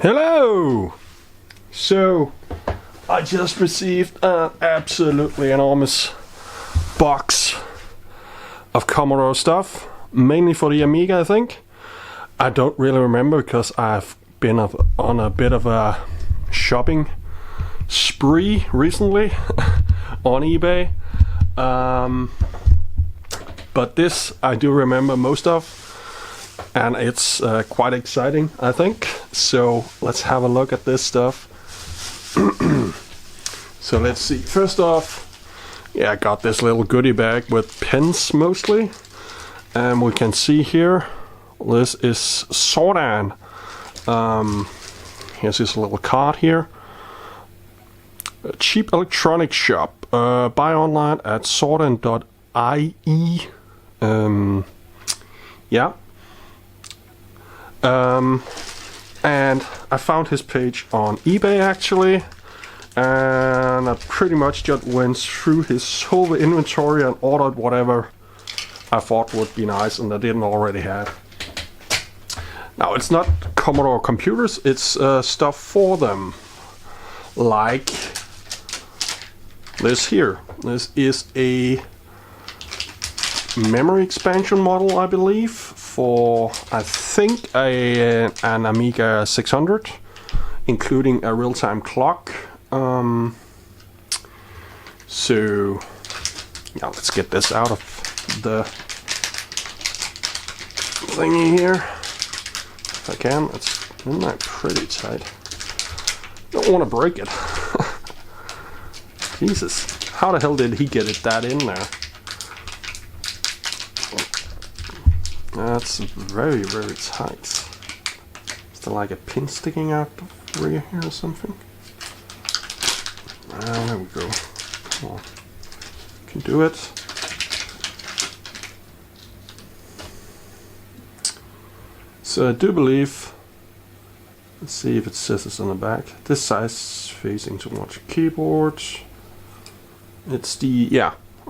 Hello! So, I just received an absolutely enormous box of Commodore stuff, mainly for the Amiga, I think. I don't really remember because I've been on a bit of a shopping spree recently on eBay. But this I do remember most of. And it's quite exciting, I think. So let's have a look at this stuff. So let's see. First off, I got this little goodie bag with pins mostly. And we can see here, this is Sordan. Here's this little card here. A cheap electronics shop. Buy online at sordan.ie. And I found his page on eBay actually, and I pretty much just went through his whole inventory and ordered whatever I thought would be nice and I didn't already have. Now it's not Commodore computers, it's stuff for them, like this here. This is a memory expansion model, I believe, for I think an Amiga 600, including a real-time clock. So yeah, let's get this out of the thingy here if I can. Isn't that pretty tight? Don't want to break it. Jesus, how the hell did he get that in there? That's very, very tight. Is there like a pin sticking out the rear here or something? There we go. Come on. Can do it. So I do believe, let's see if it says this on the back. This size facing towards the keyboard. It's the,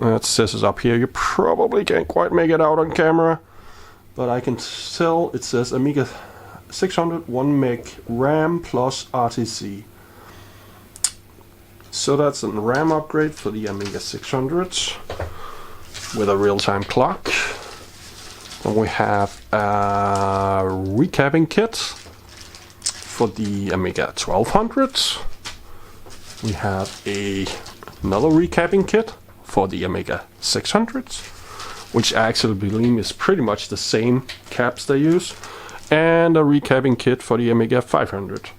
it says it up here. You probably can't quite make it out on camera. But I can tell it says Amiga 600 1 meg RAM plus RTC. So that's a RAM upgrade for the Amiga 600 with a real-time clock. Then we have a recapping kit for the Amiga 1200. We have another recapping kit for the Amiga 600. Which I actually believe is pretty much the same caps they use, and a recapping kit for the Amiga 500.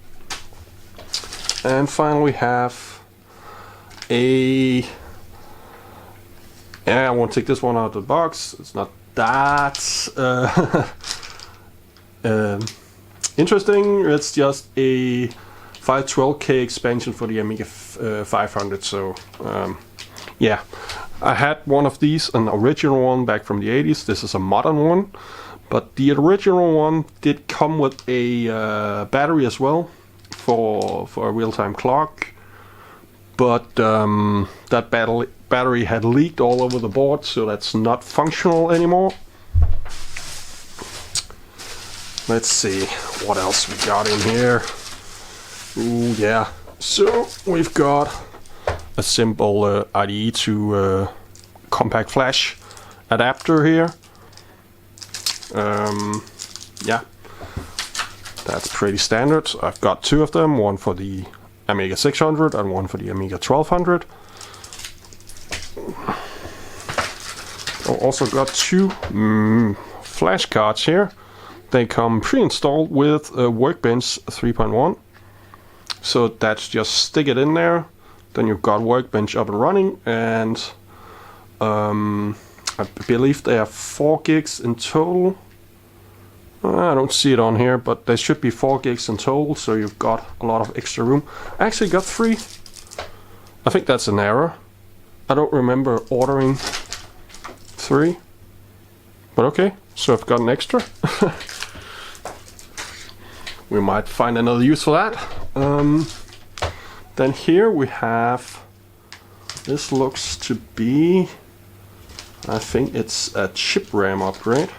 And finally we have I won't take this one out of the box, it's not that interesting, it's just a 512K expansion for the Amiga 500, so yeah. I had one of these, an original one back from the 80s. This is a modern one, but the original one did come with a battery as well for a real-time clock, but that battery had leaked all over the board, so that's not functional anymore. Let's see what else we got in here. Ooh, yeah. So we've got a simple IDE to compact flash adapter here. That's pretty standard. I've got two of them, one for the Amiga 600 and one for the Amiga 1200. I've also got two flash cards here. They come pre-installed with a Workbench 3.1. So that's just stick it in there. Then you've got Workbench up and running, and I believe they have 4 gigs in total. I don't see it on here, but there should be 4 gigs in total, so you've got a lot of extra room. I actually got 3. I think that's an error. I don't remember ordering 3. But okay, so I've got an extra. We might find another use for that. Then here we have, this looks to be, I think it's a chip RAM upgrade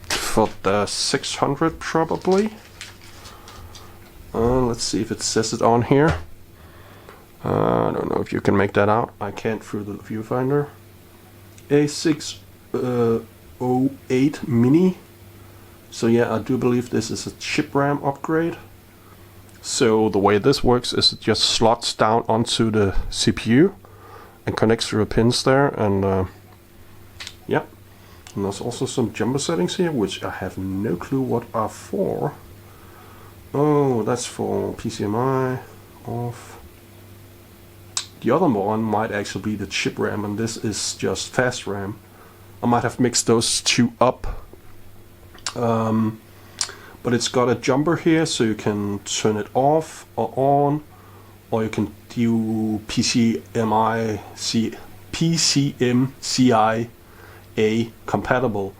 for the 600 probably. Let's see if it says it on here. I don't know if you can make that out. I can't through the viewfinder. A608 Mini. So yeah, I do believe this is a chip RAM upgrade. So the way this works is it just slots down onto the CPU and connects through the pins there, and yeah. And there's also some jumper settings here, which I have no clue what are for. Oh, that's for PCMI off. The other one might actually be the chip RAM, and this is just fast RAM. I might have mixed those two up. But it's got a jumper here, so you can turn it off or on, or you can do PCMCIA compatible,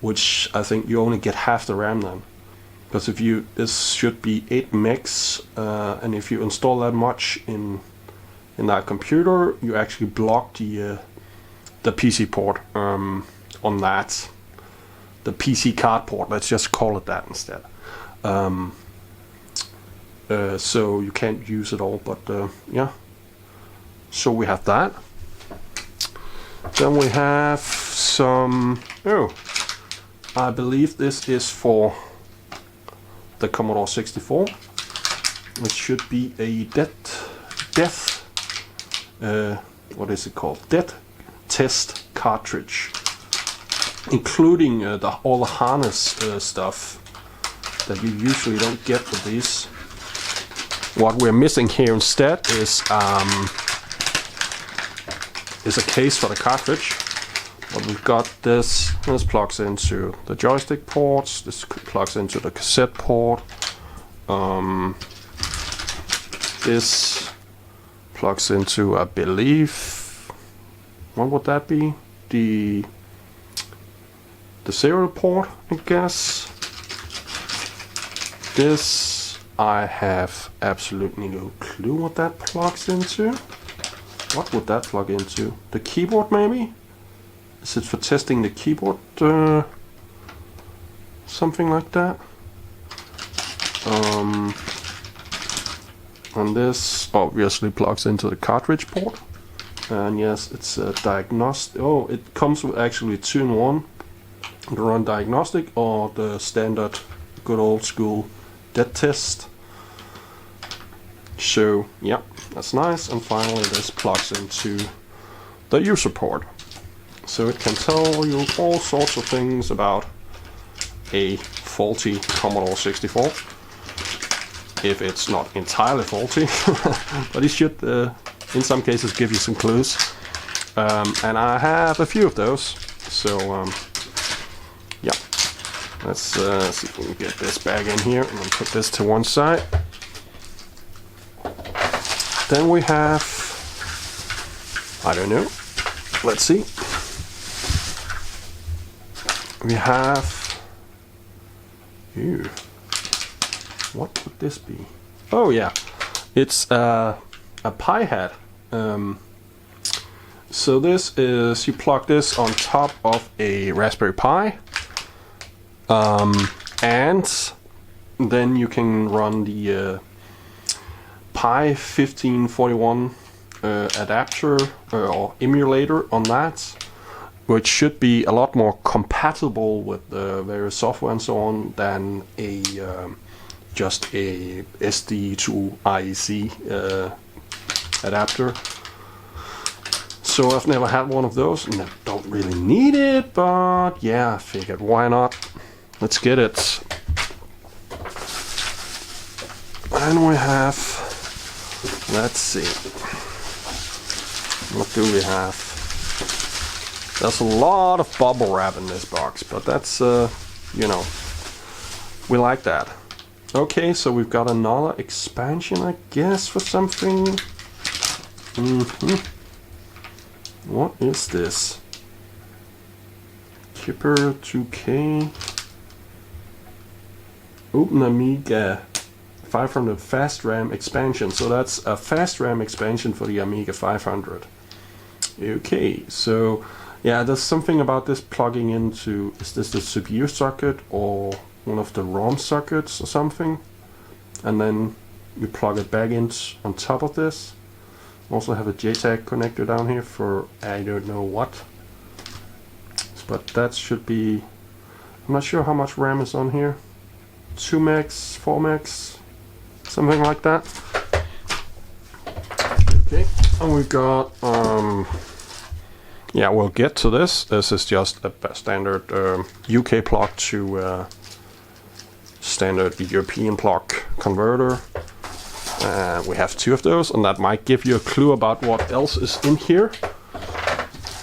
which I think you only get half the RAM then. Because if you, this should be 8 megs, and if you install that much in that computer, you actually block the PC port on that. The PC card port, let's just call it that instead. So you can't use it all, but yeah. So we have that. Then we have some, oh, I believe this is for the Commodore 64. It should be a what is it called? Death test cartridge, including all the harness stuff that you usually don't get with these. What we're missing here instead is a case for the cartridge. But we've got this. This plugs into the joystick ports. This plugs into the cassette port. This plugs into, I believe, what would that be? The serial port, I guess. This, I have absolutely no clue what that plugs into. What would that plug into? The keyboard, maybe? Is it for testing the keyboard? Something like that. And this obviously plugs into the cartridge port. And yes, it's a diagnostic. Oh, it comes with actually 2-in-1. The run diagnostic or the standard good old school dead test. So yeah, that's nice. And finally this plugs into the user port. So it can tell you all sorts of things about a faulty Commodore 64. If it's not entirely faulty, but it should in some cases give you some clues. And I have a few of those. So yeah, let's see if we can get this bag in here and then put this to one side. Then we have, I don't know, let's see. We have, ew, what would this be? Oh yeah, it's a Pi hat. So this is, you plug this on top of a Raspberry Pi, and then you can run the Pi 1541 adapter or emulator on that, which should be a lot more compatible with the various software and so on than a just a SD to IEC adapter. So I've never had one of those, and I don't really need it, but yeah, I figured why not? Let's get it. And we have, let's see, what do we have? There's a lot of bubble wrap in this box, but that's, you know, we like that. Okay, so we've got another expansion, I guess, for something. What is this? Kipper 2K. Open Amiga 500 fast RAM expansion. So that's a fast RAM expansion for the Amiga 500. Okay, so yeah, there's something about this plugging into, is this the CPU socket or one of the ROM sockets or something? and then you plug it back in on top of this. Also have a JTAG connector down here for I don't know what, but that should be, I'm not sure how much RAM is on here, 2 megs, 4 megs, something like that. Okay, and we got yeah, we'll get to this. This is just a standard UK plug to standard European plug converter. We have 2 of those, and that might give you a clue about what else is in here.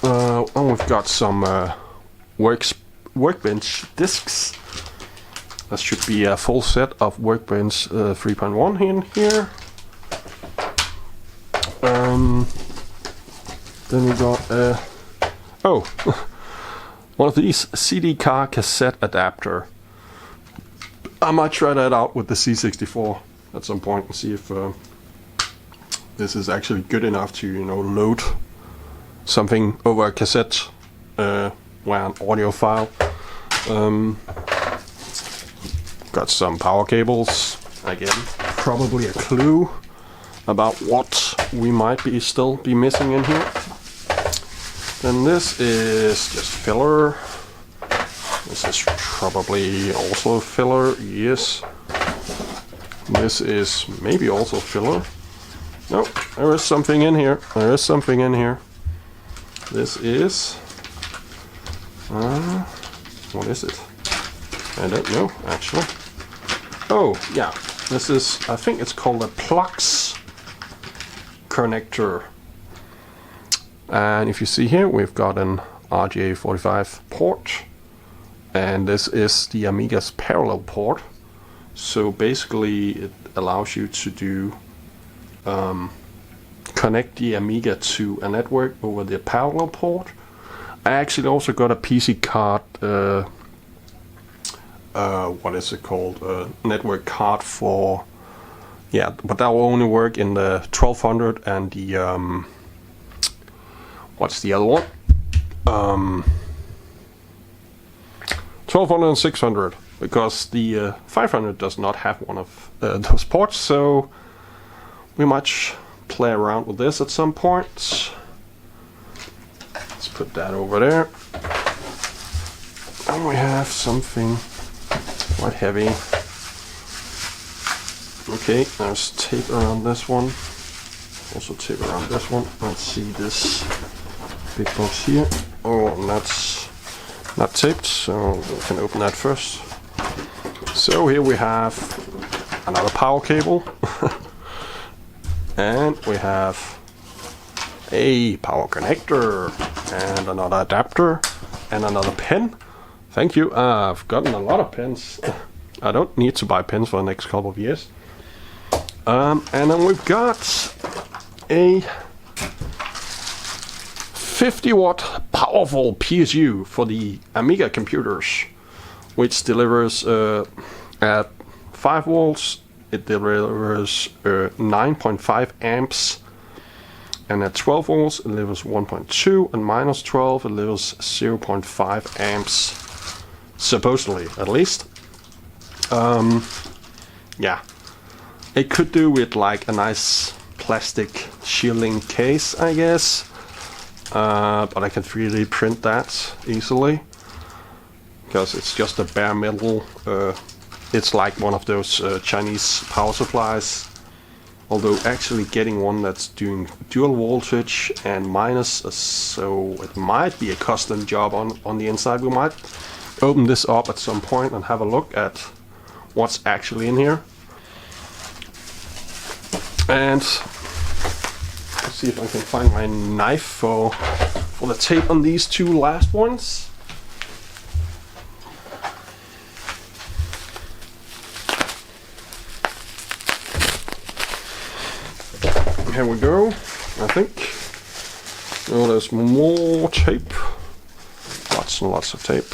And we've got some Workbench discs. That should be a full set of Workbench 3.1 in here. Then we got oh, one of these CD car cassette adapter. I might try that out with the C64 at some point and see if this is actually good enough to, you know, load something over a cassette via an audio file. Got some power cables. Again, probably a clue about what we might still be missing in here. Then this is just filler. This is probably also filler, yes. This is maybe also filler. No, there is something in here. There is something in here. This is... what is it? I don't know, actually. Oh, yeah. This is, I think it's called a Plipbox connector. And if you see here, we've got an RJ45 port. And this is the Amiga's parallel port. So basically it allows you to do connect the Amiga to a network over the parallel port. I actually also got a PC card, what is it called, network card for, yeah, but that will only work in the 1200 and the what's the other one, 1200 and 600, because the 500 does not have one of those ports, so we might play around with this at some point. Let's put that over there. And we have something quite heavy. Okay, there's tape around this one. Also tape around this one. Let's see this big box here. Oh, that's not taped, so we can open that first. So here we have another power cable. And we have a power connector and another adapter and another pen. Thank you. I've gotten a lot of pens. I don't need to buy pens for the next couple of years. And then we've got a 50-watt powerful PSU for the Amiga computers, which delivers at 5 volts. It delivers 9.5 amps, and at 12 volts it delivers 1.2, and minus 12 it delivers 0.5 amps, supposedly, at least. Yeah, it could do with like a nice plastic shielding case, I guess, but I can 3D print that easily, because it's just a bare metal. It's like one of those Chinese power supplies, although actually getting one that's doing dual voltage and minus, so it might be a custom job on the inside. We might open this up at some point and have a look at what's actually in here. And let's see if I can find my knife for the tape on these 2 last ones. Here we go, I think. Oh, there's more tape. Lots and lots of tape.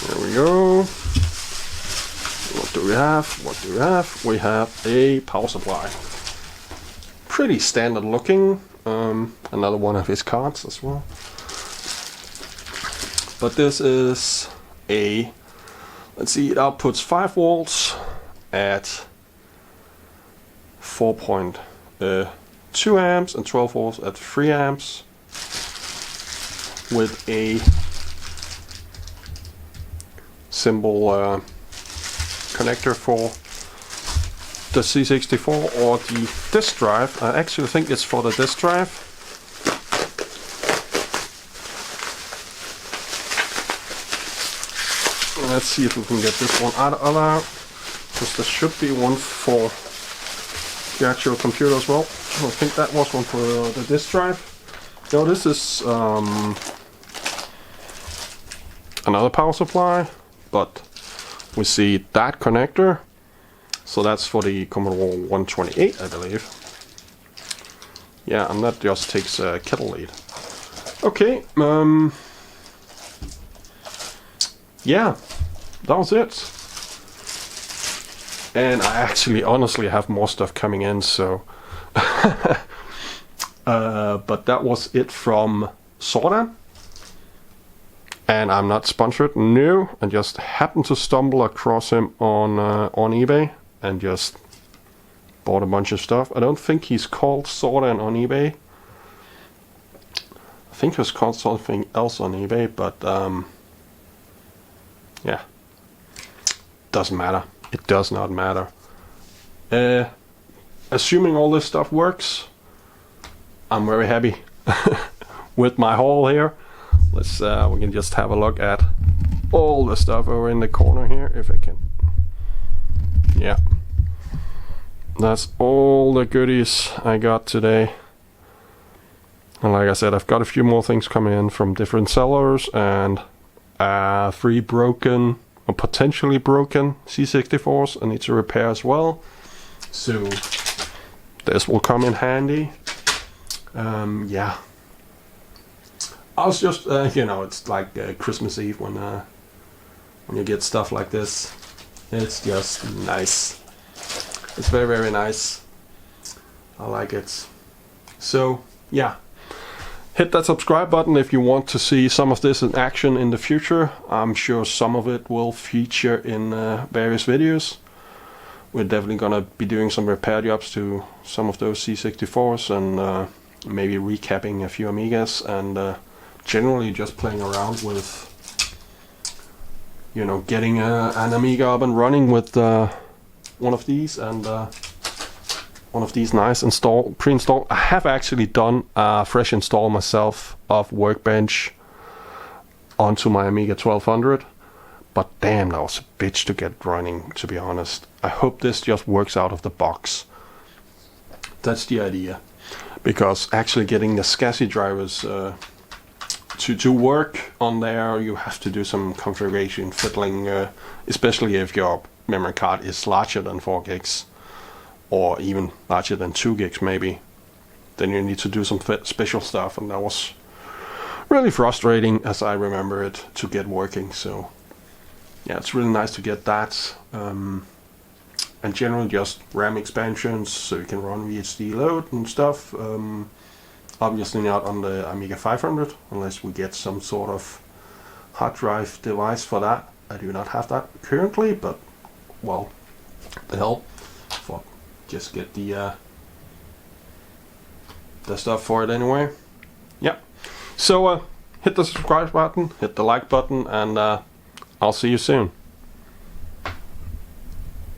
There we go. What do we have? What what do we have? We have a power supply. Pretty standard looking. Another one of his cards as well. But this is a, let's see, it outputs 5 volts at 4.2 amps and 12 volts at 3 amps with a simple connector for the C64 or the disk drive. I actually think it's for the disk drive. Let's see if we can get this one out, because there should be one for the actual computer as well. I think that was one for the disk drive. No, this is another power supply, but we see that connector. So that's for the Commodore 128, I believe. Yeah, and that just takes a kettle lead. Okay, yeah, that was it. And I actually honestly have more stuff coming in, so but that was it from Sordan. And I'm not sponsored, no. I just happened to stumble across him on eBay and just bought a bunch of stuff. I don't think he's called Sordan on eBay. I think he was called something else on eBay, but yeah, doesn't matter. It does not matter. Assuming all this stuff works, I'm very happy with my haul here. Let's we can just have a look at all the stuff over in the corner here, if I can. Yeah, that's all the goodies I got today. And like I said, I've got a few more things coming in from different sellers, and 3 broken or potentially broken C64s I need to repair as well. So this will come in handy. Yeah. I was just, you know, it's like Christmas Eve when you get stuff like this. It's just nice. It's very, very nice. I like it. So, yeah. Hit that subscribe button if you want to see some of this in action in the future. I'm sure some of it will feature in various videos. We're definitely gonna be doing some repair jobs to some of those C64s and maybe recapping a few Amigas and generally just playing around with, you know, getting an Amiga up and running with one of these and one of these nice pre-install. I have actually done a fresh install myself of Workbench onto my Amiga 1200, but damn, that was a bitch to get running, to be honest. I hope this just works out of the box. That's the idea, because actually getting the SCSI drivers to work on there, you have to do some configuration fiddling, especially if your memory card is larger than 4 gigs or even larger than 2 gigs maybe. Then you need to do some special stuff, and that was really frustrating as I remember it to get working. So yeah, it's really nice to get that, and generally just RAM expansions so you can run VHD load and stuff. Obviously not on the Amiga 500 unless we get some sort of hard drive device for that. I do not have that currently, but well, the hell, fuck, just get the stuff for it anyway. Yeah, so hit the subscribe button, hit the like button, and I'll see you soon.